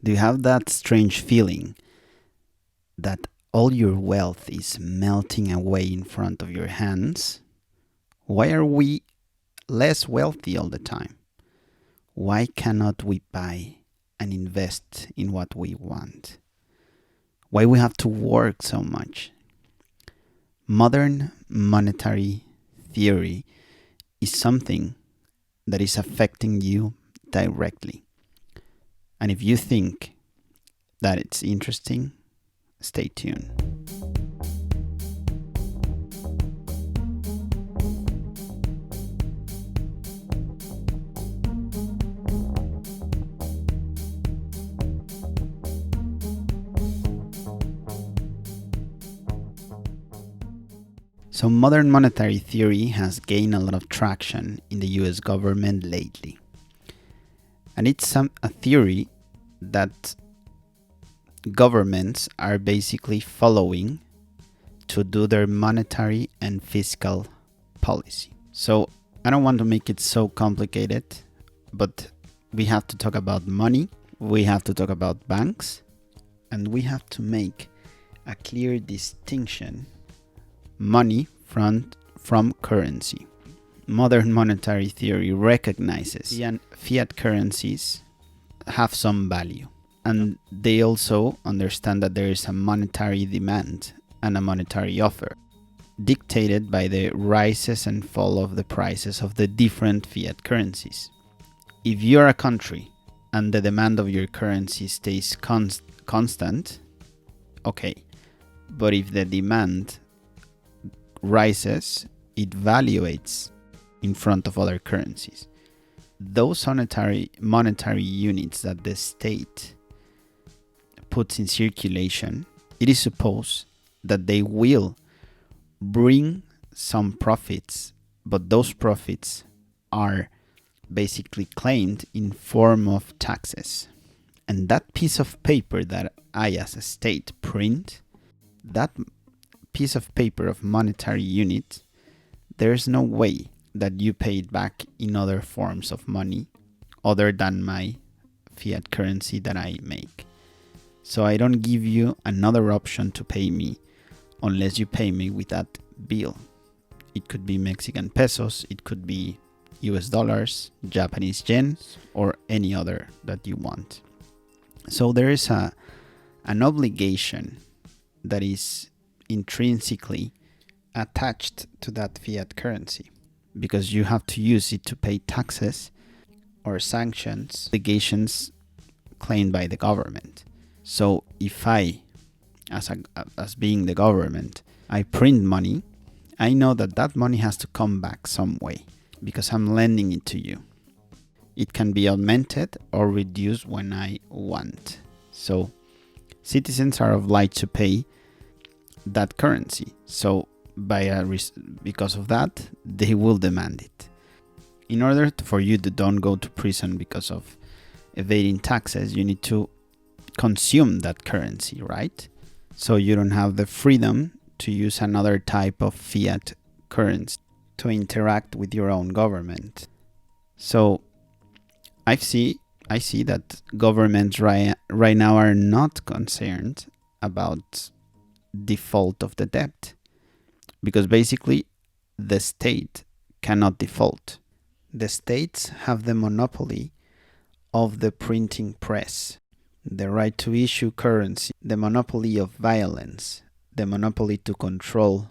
Do you have that strange feeling that all your wealth is melting away in front of your hands? Why are we less wealthy all the time? Why cannot we buy and invest in what we want? Why we have to work so much? Modern monetary theory is something that is affecting you directly. And if you think that it's interesting, stay tuned. So modern monetary theory has gained a lot of traction in the US government lately. And it's a theory that governments are basically following to do their monetary and fiscal policy. So I don't want to make it so complicated, but we have to talk about money, we have to talk about banks, and we have to make a clear distinction: money from currency. Modern monetary theory recognizes fiat currencies have some value, and they also understand that there is a monetary demand and a monetary offer dictated by the rises and fall of the prices of the different fiat currencies. If you're a country and the demand of your currency stays constant, okay, but if the demand rises, it valuates in front of other currencies. Those monetary units that the state puts in circulation, it is supposed that they will bring some profits, but those profits are basically claimed in form of taxes. And that piece of paper that I as a state print, that piece of paper of monetary unit, there's no way that you pay it back in other forms of money other than my fiat currency that I make. So I don't give you another option to pay me unless you pay me with that bill. It could be Mexican pesos, it could be US dollars, Japanese yen, or any other that you want. So there is an obligation that is intrinsically attached to that fiat currency, because you have to use it to pay taxes or sanctions, obligations claimed by the government. So if I, as being the government, I print money, I know that that money has to come back some way because I'm lending it to you. It can be augmented or reduced when I want. So citizens are obliged to pay that currency. So because of that, they will demand it. In order for you to don't go to prison because of evading taxes, you need to consume that currency, right? So you don't have the freedom to use another type of fiat currency to interact with your own government. So I see that governments right now are not concerned about default of the debt, because basically the state cannot default. The states have the monopoly of the printing press, the right to issue currency, the monopoly of violence, the monopoly to control,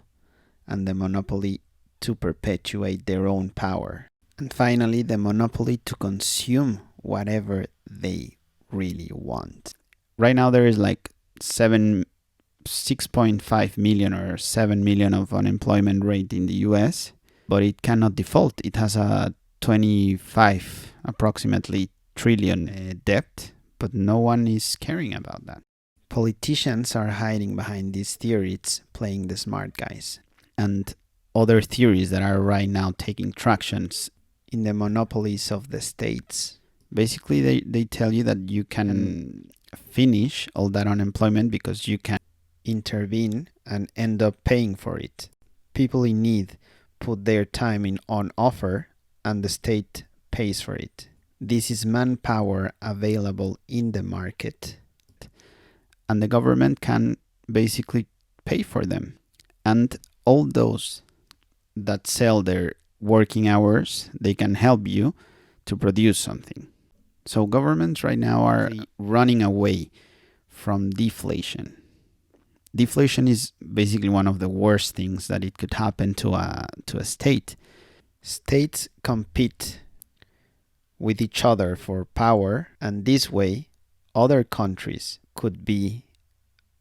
and the monopoly to perpetuate their own power. And finally, the monopoly to consume whatever they really want. Right now there is like 6.5 million or 7 million of unemployment rate in the US, but it cannot default. It has a 25 approximately trillion debt, but no one is caring about that. Politicians are hiding behind these theories, playing the smart guys, and other theories that are right now taking tractions in the monopolies of the states. Basically, they tell you that you can finish all that unemployment because you can intervene and end up paying for it. People in need put their time in on offer and the state pays for it. This is manpower available in the market, and the government can basically pay for them. And all those that sell their working hours, they can help you to produce something. So governments right now are running away from deflation. Deflation is basically one of the worst things that it could happen to a state. States compete with each other for power, and this way other countries could be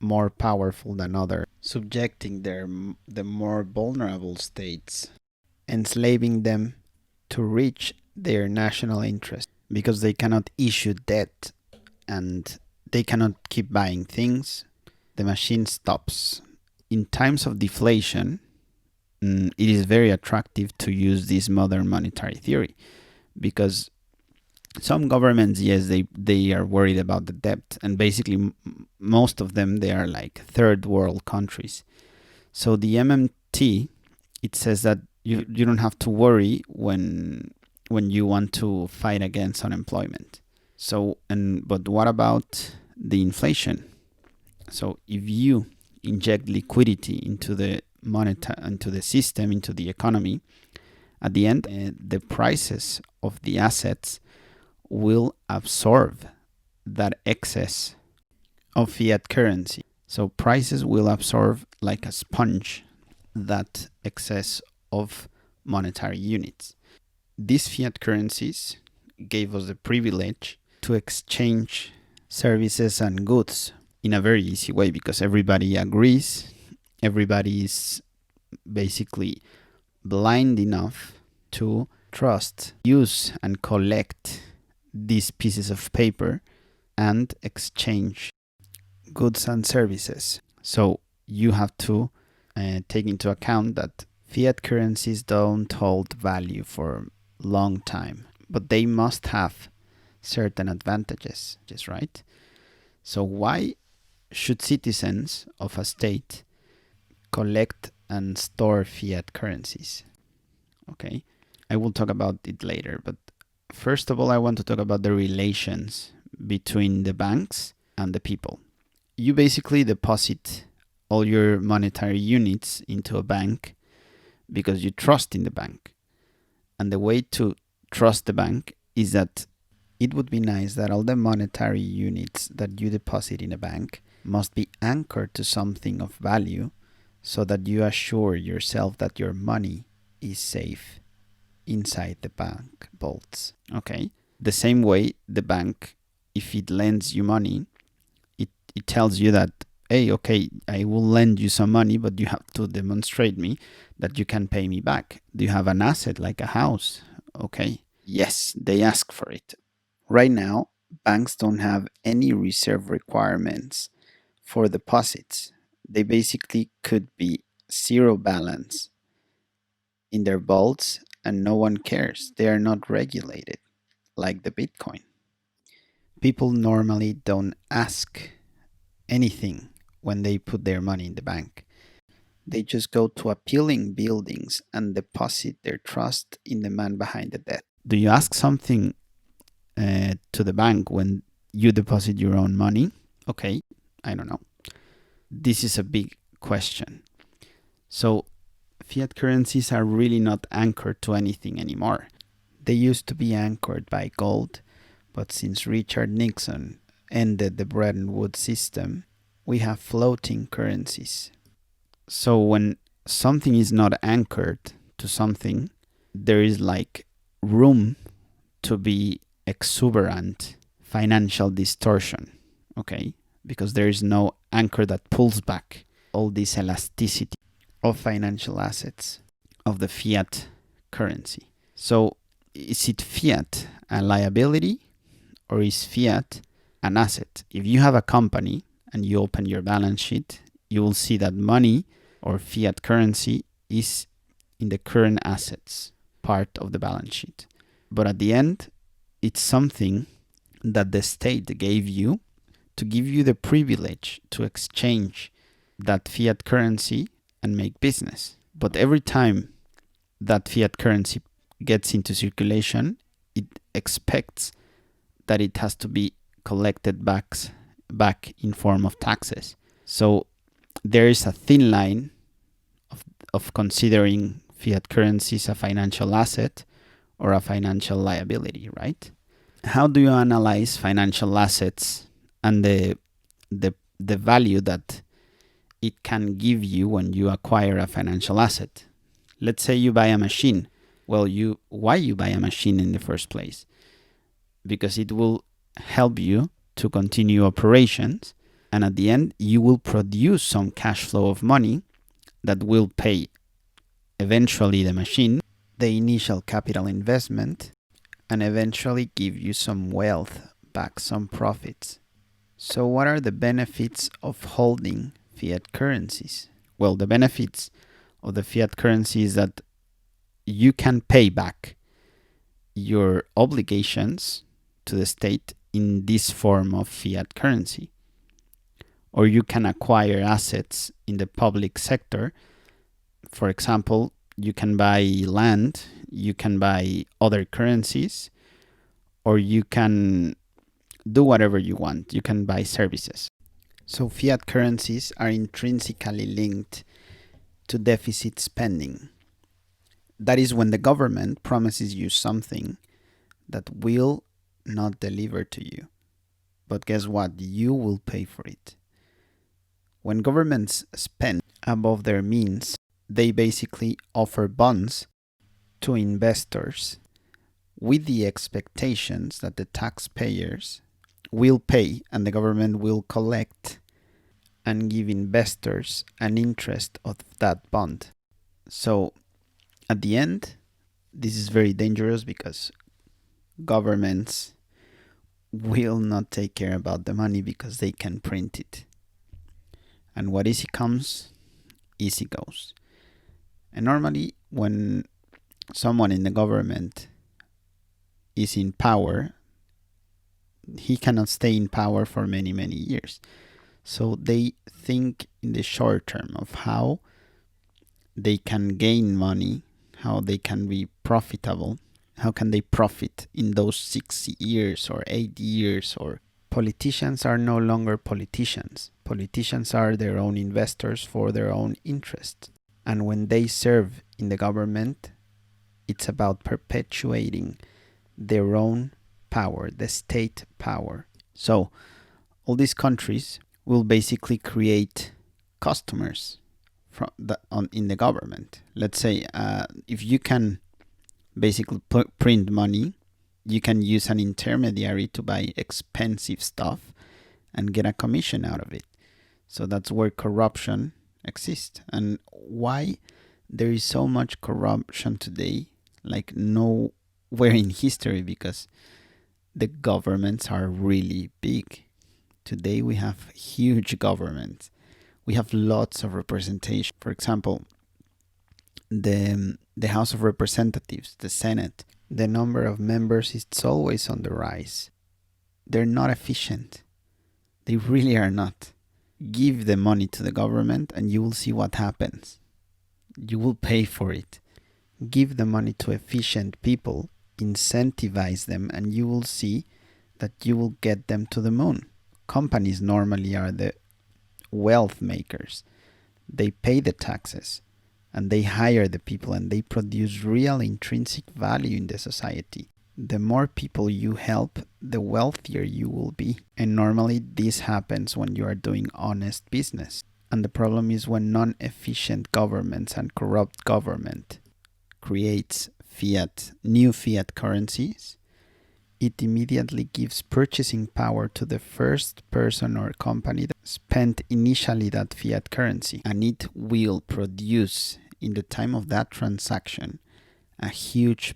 more powerful than others, subjecting the more vulnerable states, enslaving them to reach their national interest because they cannot issue debt and they cannot keep buying things. The machine stops. In times of deflation, it is very attractive to use this modern monetary theory because some governments, yes, they are worried about the debt, and basically most of them, they are like third world countries. So the MMT, it says that you don't have to worry when you want to fight against unemployment. So, but what about the inflation? So if you inject liquidity into the into the system, into the economy, at the end, the prices of the assets will absorb that excess of fiat currency. So prices will absorb like a sponge that excess of monetary units. These fiat currencies gave us the privilege to exchange services and goods in a very easy way because everybody agrees, everybody is basically blind enough to trust, use, and collect these pieces of paper and exchange goods and services. So you have to take into account that fiat currencies don't hold value for a long time, but they must have certain advantages, right? So why should citizens of a state collect and store fiat currencies? Okay, I will talk about it later, but first of all, I want to talk about the relations between the banks and the people. You basically deposit all your monetary units into a bank because you trust in the bank. And the way to trust the bank is that it would be nice that all the monetary units that you deposit in a bank must be anchored to something of value so that you assure yourself that your money is safe inside the bank vaults. Okay? The same way the bank, if it lends you money, it tells you that, hey, okay, I will lend you some money, but you have to demonstrate me that you can pay me back. Do you have an asset like a house? Okay. Yes, they ask for it. Right now, banks don't have any reserve requirements for deposits. They basically could be zero balance in their vaults and no one cares. They are not regulated like the Bitcoin. People normally don't ask anything when they put their money in the bank. They just go to appealing buildings and deposit their trust in the man behind the desk. Do you ask something to the bank when you deposit your own money? Okay, I don't know. This is a big question. So fiat currencies are really not anchored to anything anymore. They used to be anchored by gold, but since Richard Nixon ended the Bretton Woods system, we have floating currencies. So when something is not anchored to something, there is like room to be exuberant financial distortion, okay? Because there is no anchor that pulls back all this elasticity of financial assets of the fiat currency. So is it fiat a liability or is fiat an asset? If you have a company and you open your balance sheet, you will see that money or fiat currency is in the current assets part of the balance sheet. But at the end, it's something that the state gave you to give you the privilege to exchange that fiat currency and make business. But every time that fiat currency gets into circulation, it expects that it has to be collected back in form of taxes. So there is a thin line of considering fiat currencies a financial asset or a financial liability, right? How do you analyze financial assets and the value that it can give you when you acquire a financial asset? Let's say you buy a machine. Well, why you buy a machine in the first place? Because it will help you to continue operations, and at the end you will produce some cash flow of money that will pay eventually the machine, the initial capital investment, and eventually give you some wealth back, some profits. So what are the benefits of holding fiat currencies? Well, the benefits of the fiat currency is that you can pay back your obligations to the state in this form of fiat currency. Or you can acquire assets in the public sector. For example, you can buy land, you can buy other currencies, or you can do whatever you want. You can buy services. So fiat currencies are intrinsically linked to deficit spending. That is when the government promises you something that will not deliver to you. But guess what? You will pay for it. When governments spend above their means, they basically offer bonds to investors with the expectations that the taxpayers will pay and the government will collect and give investors an interest of that bond. So at the end, this is very dangerous because governments will not take care about the money because they can print it. And what easy comes, easy goes. And normally when someone in the government is in power, he cannot stay in power for many, many years. So they think in the short term of how they can gain money, how they can be profitable, how can they profit in those 6 years or 8 years. Or politicians are no longer politicians. Politicians are their own investors for their own interest. And when they serve in the government, it's about perpetuating their own power, the state power. So all these countries will basically create customers in the government. Let's say if you can basically print money, you can use an intermediary to buy expensive stuff and get a commission out of it. So that's where corruption exists. And why there is so much corruption today, like nowhere in history, because the governments are really big. Today we have huge governments. We have lots of representation. For example, the House of Representatives, the Senate, the number of members is always on the rise. They're not efficient. They really are not. Give the money to the government and you will see what happens. You will pay for it. Give the money to efficient people, incentivize them, and you will see that you will get them to the moon. Companies normally are the wealth makers. They pay the taxes and they hire the people and they produce real intrinsic value in the society. The more people you help, the wealthier you will be. And normally this happens when you are doing honest business. And the problem is when non-efficient governments and corrupt government creates new fiat currencies, it immediately gives purchasing power to the first person or company that spent initially that fiat currency, and it will produce in the time of that transaction a huge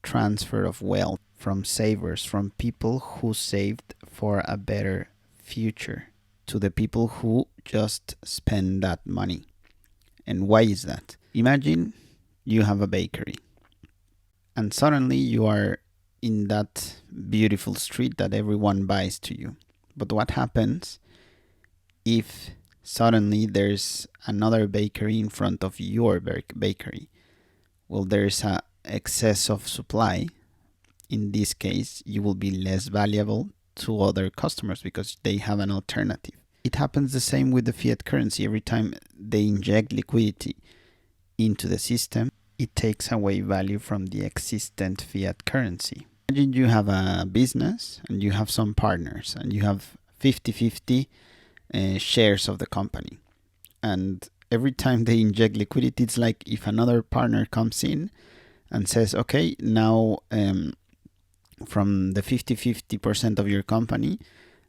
transfer of wealth from savers, from people who saved for a better future, to the people who just spend that money. And why is that? Imagine you have a bakery and suddenly you are in that beautiful street that everyone buys to you. But what happens if suddenly there's another bakery in front of your bakery? Well, there's an excess of supply in this case, you will be less valuable to other customers because they have an alternative. It happens the same with the fiat currency. Every time they inject liquidity into the system, it takes away value from the existent fiat currency. Imagine you have a business and you have some partners and you have 50-50 shares of the company. And every time they inject liquidity, it's like if another partner comes in and says, okay, now from the 50-50% of your company,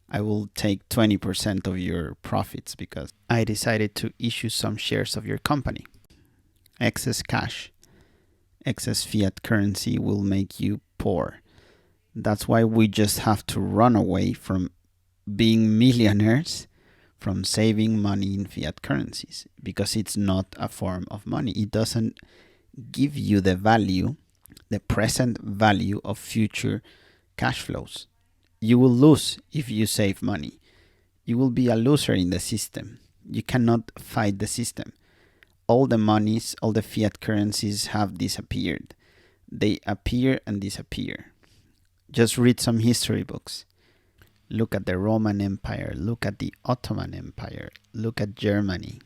I will take 20% of your profits because I decided to issue some shares of your company. Excess cash, excess fiat currency will make you poor. That's why we just have to run away from being millionaires, from saving money in fiat currencies, because it's not a form of money. It doesn't give you the value, the present value of future cash flows. You will lose if you save money. You will be a loser in the system. You cannot fight the system. All the monies, all the fiat currencies have disappeared. They appear and disappear. Just read some history books. Look at the Roman Empire. Look at the Ottoman Empire. Look at Germany.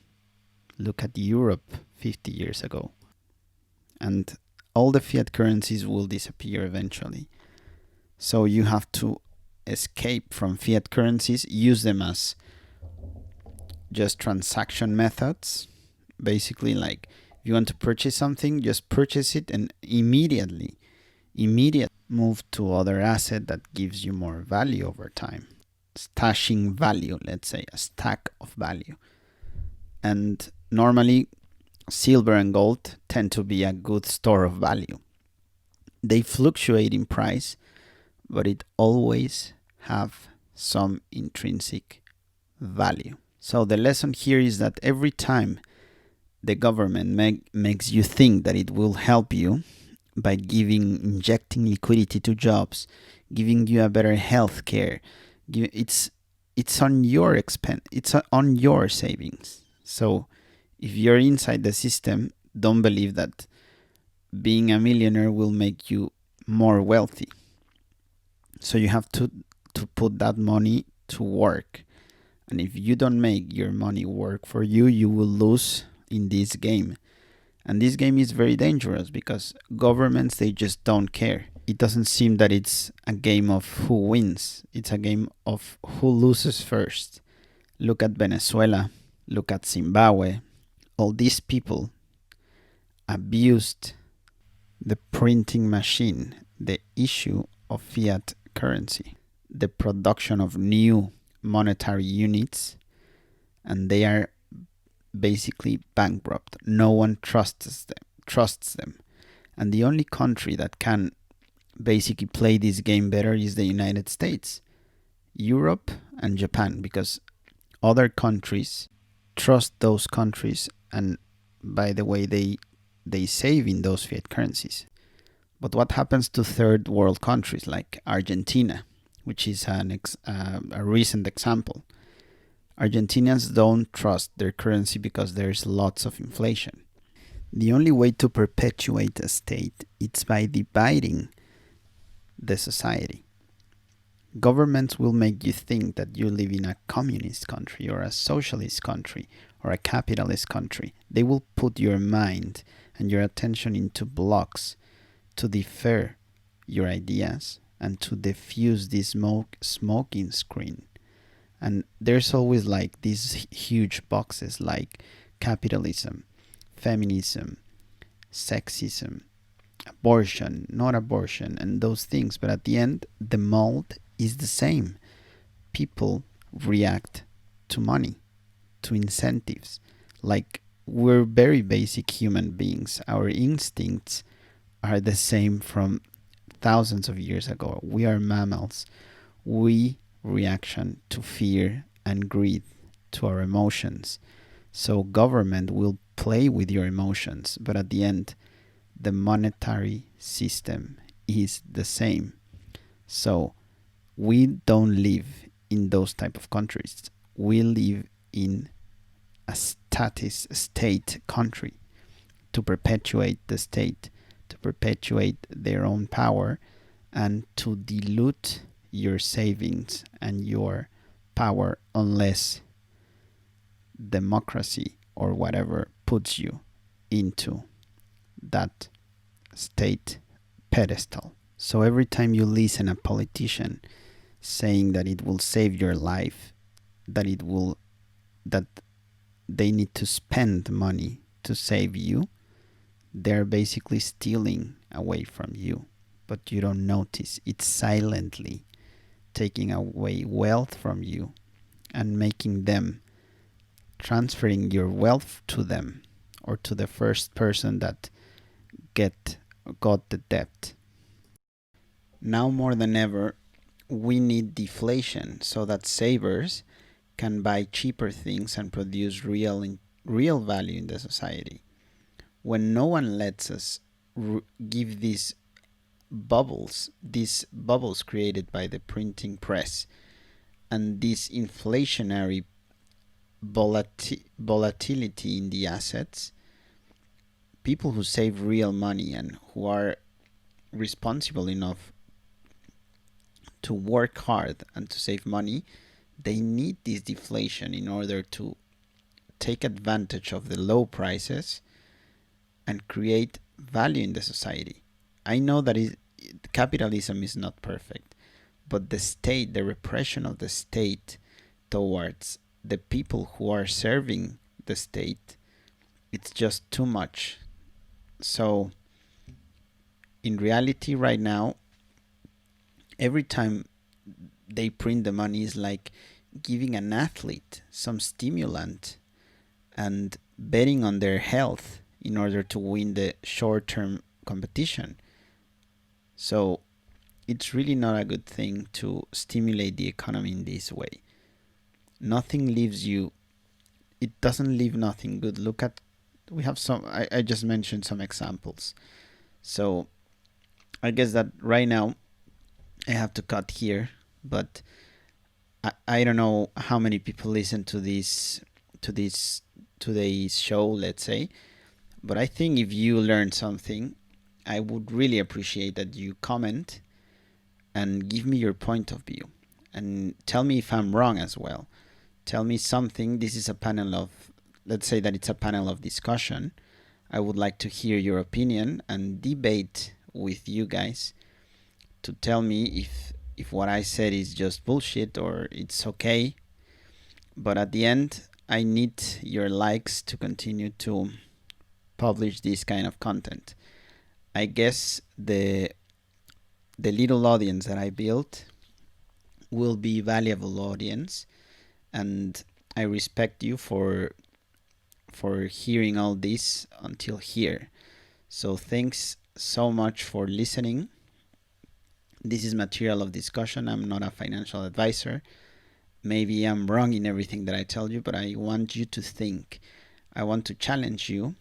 Look at Europe 50 years ago. And all the fiat currencies will disappear eventually. So you have to escape from fiat currencies, use them as just transaction methods. Basically, like if you want to purchase something, just purchase it and immediately move to other asset that gives you more value over time. Stashing value, let's say a stack of value. And normally silver and gold tend to be a good store of value. They fluctuate in price, but it always have some intrinsic value. So the lesson here is that every time the government makes you think that it will help you by injecting liquidity to jobs, giving you a better health care, it's on your expense, it's on your savings. So if you're inside the system, don't believe that being a millionaire will make you more wealthy. So you have to put that money to work. And if you don't make your money work for you, you will lose in this game. And this game is very dangerous because governments, they just don't care. It doesn't seem that it's a game of who wins. It's a game of who loses first. Look at Venezuela. Look at Zimbabwe. All these people abused the printing machine, the issue of fiat currency, the production of new monetary units, and they are basically bankrupt. No one trusts them. And the only country that can basically play this game better is the United States, Europe, and Japan, because other countries trust those countries, and by the way, they save in those fiat currencies. But what happens to third world countries like Argentina, which is a recent example? Argentinians don't trust their currency because there's lots of inflation. The only way to perpetuate a state is by dividing the society. Governments will make you think that you live in a communist country or a socialist country or a capitalist country. They will put your mind and your attention into blocks to defer your ideas and to diffuse this smoking screen. And there's always like these huge boxes like capitalism, feminism, sexism, abortion, not abortion, and those things. But at the end, the mold is the same. People react to money, to incentives. Like, we're very basic human beings. Our instincts are the same from thousands of years ago. We are mammals. We reaction to fear and greed, to our emotions. So government will play with your emotions, but at the end, the monetary system is the same. So we don't live in those type of countries. We live in a state country to perpetuate the state, to perpetuate their own power, and to dilute your savings and your power unless democracy or whatever puts you into that state pedestal. So every time you listen a politician saying that it will save your life, that they need to spend money to save you, they're basically stealing away from you. But you don't notice. It's silently taking away wealth from you and making them transferring your wealth to them or to the first person that got the debt. Now more than ever, we need deflation so that savers can buy cheaper things and produce real value in the society. When no one lets us give these bubbles created by the printing press and this inflationary volatility in the assets, people who save real money and who are responsible enough to work hard and to save money, they need this deflation in order to take advantage of the low prices and create value in the society. I know that capitalism is not perfect, but the state, the repression of the state towards the people who are serving the state, it's just too much. So in reality right now, every time they print the money is like giving an athlete some stimulant and betting on their health in order to win the short-term competition. So it's really not a good thing to stimulate the economy in this way. Nothing leaves you, it doesn't leave nothing good. Look at, we have some, I just mentioned some examples. So I guess that right now I have to cut here, but I don't know how many people listen to today's show, let's say, but I think if you learned something, I would really appreciate that you comment and give me your point of view and tell me if I'm wrong as well. Tell me something. This is a panel of, let's say that it's a panel of discussion. I would like to hear your opinion and debate with you guys to tell me if what I said is just bullshit or it's okay. But at the end, I need your likes to continue to publish this kind of content. I guess the little audience that I built will be valuable audience, and I respect you for hearing all this until here. So thanks so much for listening. This is material of discussion. I'm not a financial advisor. Maybe I'm wrong in everything that I tell you, but I want you to think. I want to challenge you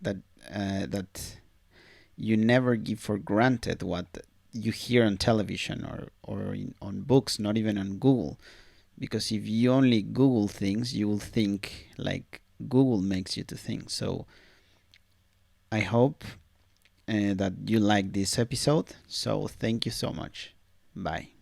that you never give for granted what you hear on television or on books, not even on Google. Because if you only Google things, you will think like Google makes you to think. So I hope that you like this episode. So thank you so much. Bye.